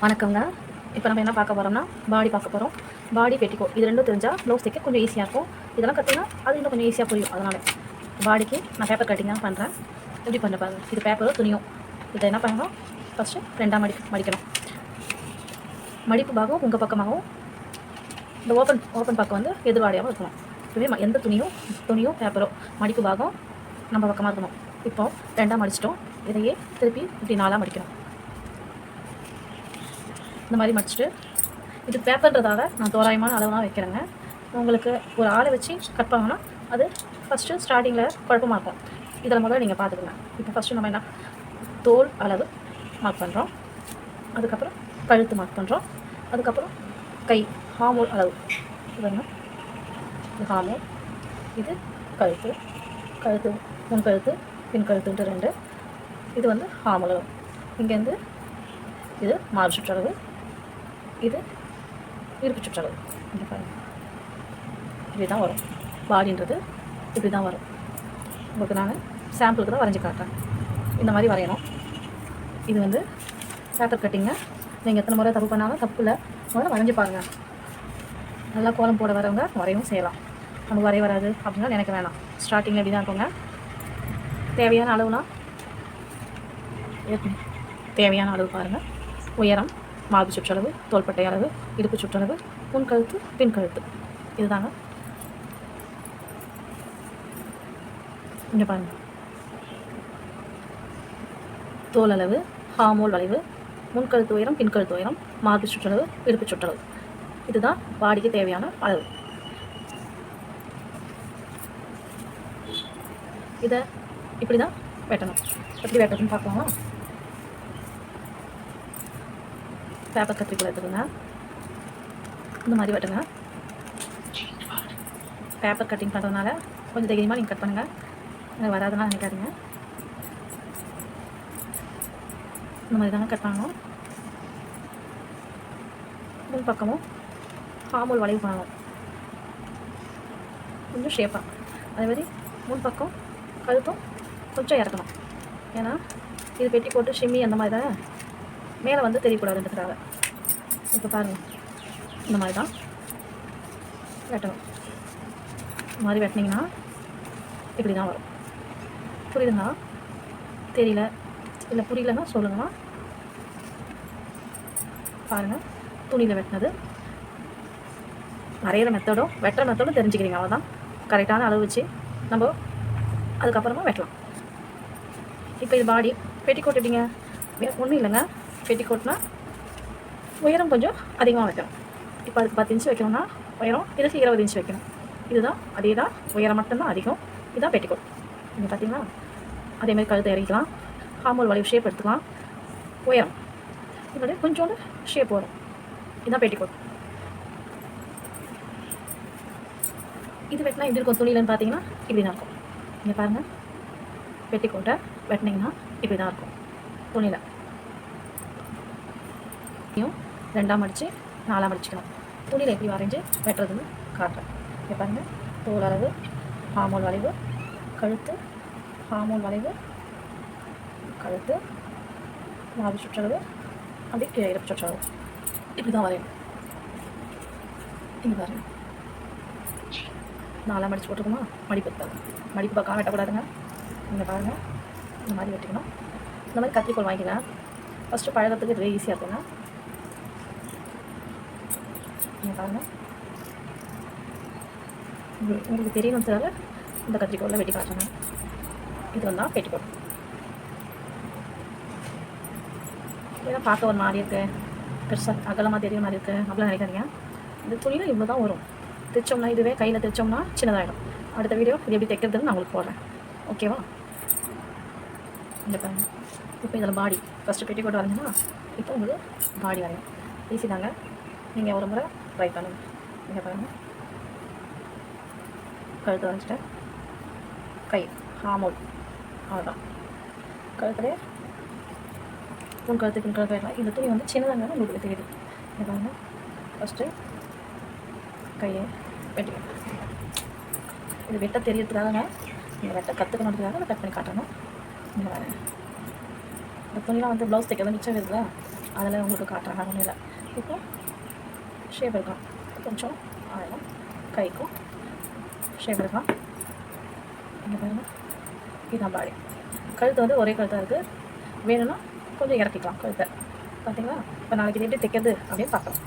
வணக்கங்க. இப்போ நம்ம என்ன பார்க்க போகிறோம்னா, பாடி பார்க்க போகிறோம். பாடி பெட்டிக்கோட் இது ரெண்டும் தெரிஞ்சால் ப்ளவுஸ் தைக்க கொஞ்சம் ஈஸியாக இருக்கும். இதெல்லாம் கற்றுனா அது இன்னும் கொஞ்சம் ஈஸியாக புரியும். அதனால் பாடிக்கு நான் பேப்பர் கட்டிங் தான் பண்ணுறேன். எப்படி பண்ணுற பாருங்க. இது பேப்பரும் துணியும். இதை என்ன பண்ணணும், ஃபஸ்ட்டு ரெண்டாக மடிக்கணும். மடிப்பு பாகம் உங்கள் பக்கமாகவும் இந்த ஓப்பன் பக்கம் வந்து எதிர்வாடியாகவும் இருக்கணும். இப்போவே எந்த துணியும் பேப்பரோ மடிப்பு பாகம் நம்ம பக்கமாக இருக்கணும். இப்போ ரெண்டாக மடிச்சிட்டோம். இதையே திருப்பி இப்படி நாலாக மடிக்கணும். இந்த மாதிரி மடிச்சுட்டு இது பேப்பர்ன்றதால நான் தோராயமான அளவுலாம் வைக்கிறேங்க. உங்களுக்கு ஒரு ஆளை வச்சு கட் பண்ணோன்னா அது ஃபஸ்ட்டு ஸ்டார்டிங்கில் குழப்பமாக இருக்கும். இதில் முதல்ல நீங்கள் பார்த்துக்கங்க. இப்போ ஃபஸ்ட்டு நம்ம என்ன தோல் அளவு மார்க் பண்ணுறோம், அதுக்கப்புறம் கழுத்து மார்க் பண்ணுறோம், அதுக்கப்புறம் கை ஹார்மோல் அளவு. இதுங்க இது ஹார்மோல், இது கழுத்து முன் கழுத்து பின் கழுத்துன்ட்டு ரெண்டு. இது வந்து ஹார்மோல் அளவு. இங்கேருந்து இது மார்பு சுற்றளவு, இது இடுப்பு சுற்றளவு. இங்கே பாருங்கள், இப்படி தான் வரும். பாடின்றது இப்படி தான் வரும். உங்களுக்கு நான் சாம்பிளுக்கு தான் வரைஞ்சி காட்டுறேன். இந்த மாதிரி வரையணும். இது வந்து பேப்பர் கட்டிங்க. நீங்கள் எத்தனை முறை தப்பு பண்ணாலும் தப்பு இல்லை, முதல்ல வரைஞ்சி பாருங்கள். நல்லா கோலம் போட வரவங்க வரையவும் செய்யலாம். நமக்கு வரைய வராது அப்படின்னா நினைக்க வேணாம். ஸ்டார்டிங்கில் இப்படி தான் இருக்குங்க. தேவையான அளவுனா தேவையான அளவு பாருங்கள். உயரம், மார்பு சுற்றளவு, தோள்பட்டை அளவு, இடுப்பு சுற்றளவு, முன் கழுத்து பின் கழுத்து. இதுதாங்க. இங்கே பாருங்கள், தோல் அளவு, ஹார்மோல் வளைவு, முன் கழுத்து உயரம், பின் கழுத்து உயரம், மார்பு சுற்றளவு, இடுப்பு சுற்றளவு. இதுதான் பாடிக்கு தேவையான அளவு. இதை இப்படி தான் வெட்டணும். எப்படி வெட்டணும்னு பார்க்கலாமா? பேப்பர் கத்திரிக்கோல் எடுத்துக்கோங்க. இந்த மாதிரி வெட்டுங்க. பேப்பர் கட்டிங் பண்ணுறதுனால கொஞ்சம் தைரியமாக நீங்கள் கட் பண்ணுங்கள். எனக்கு வராதுன்னா நினைக்காதீங்க. இந்த மாதிரி தாங்க கட் பண்ணணும். முன் பக்கமும் ஹார்மோல் வளைவு பண்ணணும், கொஞ்சம் ஷேப்பாக. அதே மாதிரி முன் பக்கம் கழுத்தும் கொஞ்சம் இறக்கணும். ஏன்னா இது பெட்டி போட்டு ஷிம்மி அந்த மாதிரி தான் மேலே வந்து தெரியக்கூடாதுன்றதுக்காக. இப்போ பாருங்கள், இந்த மாதிரி தான் வெட்டணும். இந்த மாதிரி வெட்டினீங்கன்னா இப்படி தான் வரும். புரியுதுங்களா? தெரியல இல்லை புரியலன்னா சொல்லுங்கண்ணா. பாருங்கள், துணியில் வெட்டினது. வரைகிற மெத்தடும் வெட்டுற மெத்தடும் தெரிஞ்சுக்கிறீங்க. அவ்வளோதான். கரெக்டான அளவு வச்சு நம்ம அதுக்கப்புறமா வெட்டலாம். இப்போ இது பாடி பெட்டிக்கோட் எப்படிங்க? ஒன்றும் இல்லைங்க. பெட்டிக்கோட்னா உயரம் கொஞ்சம் அதிகமாக வைக்கணும். இப்போ அதுக்கு 10 இன்ச்சு வைக்கணும்னா உயரம், இதுக்கு 20 இன்ச்சு வைக்கணும். இதுதான் அதே தான். உயரம் மட்டும்தான் அதிகம். இதுதான் பெட்டிக்கோட். இங்கே பார்த்தீங்களா? அதேமாதிரி கழுத்தை இறக்கிக்கலாம். ஹார்மோல் வளைவு ஷேப் எடுத்துக்கலாம். உயரம் இதோடைய கொஞ்சோண்டு ஷேப் வரும். இதுதான் பெட்டிக்கோட். இது வெட்டினா எப்படி இருக்கும் துணியிலன்னு பார்த்தீங்கன்னா இப்படி தான் இருக்கும். இங்கே பாருங்கள், பெட்டிக்கோட்டை வெட்டினீங்கன்னா இப்படி தான் இருக்கும் துணியில். ரெண்டாக மடித்து நாலாக மடிச்சுக்கணும். துணியில் எப்படி வரைஞ்சி வெட்டுறதுன்னு காட்டுறேன். இங்கே பாருங்கள், தோல் அளவு, ஹார்மோல் வளைவு, கழுத்து, ஹார்மோல் வளைவு, கழுத்து, மார்பு சுற்றளவு, அப்படியே கீழே இடுப்பு சுற்றளவு. இப்படி தான் வரையணும். இங்கே பாருங்கள், நாலாக மடித்து போட்டுக்கணுமா? மடிப்பு பக்கம் வெட்டக்கூடாதுங்க. இங்கே பாருங்கள், இந்த மாதிரி வெட்டிக்கணும். இந்த மாதிரி கத்திரிக்கோள் வாங்கிக்கலாம். ஃபஸ்ட்டு பழகிறதுக்கு இதுவே ஈஸியாக இருக்குங்க. நீங்கள் பாருங்கள், உங்களுக்கு தெரியணுன்றதால இந்த கத்திரிக்கோளில் வெட்டி காட்டுறாங்க. இது வந்தால் பெட்டிக்கோட். ஏன்னா பார்க்க ஒரு மாதிரி இருக்குது, பெருசாக அகலமாக தெரிய மாதிரி இருக்குது அப்படிலாம் நினைக்காதீங்க. இந்த துணியில் இவ்வளோ தான் வரும். தைச்சோம்னா, இதுவே கையில் தைச்சோம்னா சின்னதாகிடும். அடுத்த வீடியோ இது எப்படி தைக்கிறதுன்னு நான் உங்களுக்கு போடுறேன். ஓகேவா? இந்த பாருங்கள், இப்போ இதில் பாடி ஃபஸ்ட்டு பெட்டிக்கோட் வரைஞ்சுன்னா இப்போ உங்களுக்கு பாடி வரையும். ஈஸி தாங்க. நீங்கள் ஒரு முறை ட்ரை பண்ணுங்கள். இங்கே பாருங்கள், கழுத்து வரைஞ்சிட்டேன். கை ஹார்மோல் அவ்வளோதான். கழுத்துலேயே முன் கழுத்து பின் கழுத்து வரலாம். இந்த துணி வந்து சின்னதாங்க உங்களுக்கு தெரியுது. இங்கே பாருங்கள், ஃபஸ்ட்டு கையை வெட்டிக்கணும். இது வெட்ட தெரியறதுக்காக நீங்கள் வெட்ட கற்றுக்கணுன்றதுக்காக அதை கட் பண்ணி காட்டணும். இங்கே பாருங்கள், இந்த துணிலாம் வந்து ப்ளவுஸ் தைக்கிறது மிச்சம் இருக்குல்ல, அதில் உங்களுக்கு காட்டுறாங்க ஒன்றும் இல்லை. இப்போ ஷேப் இருக்கலாம், கொஞ்சம் ஆயிரம் கைக்கும் ஷேப் இருக்கலாம். இங்கே பாருங்கள், இதுதான் பாடி. கழுத்து வந்து ஒரே கழுத்தாக இருக்குது. வேணும்னா கொஞ்சம் இறக்கிக்கலாம் கழுத்தை. பார்த்தீங்களா? இப்போ நாளைக்கு இது எப்படி தைக்கிறது அப்படின்னு பார்க்கலாம்.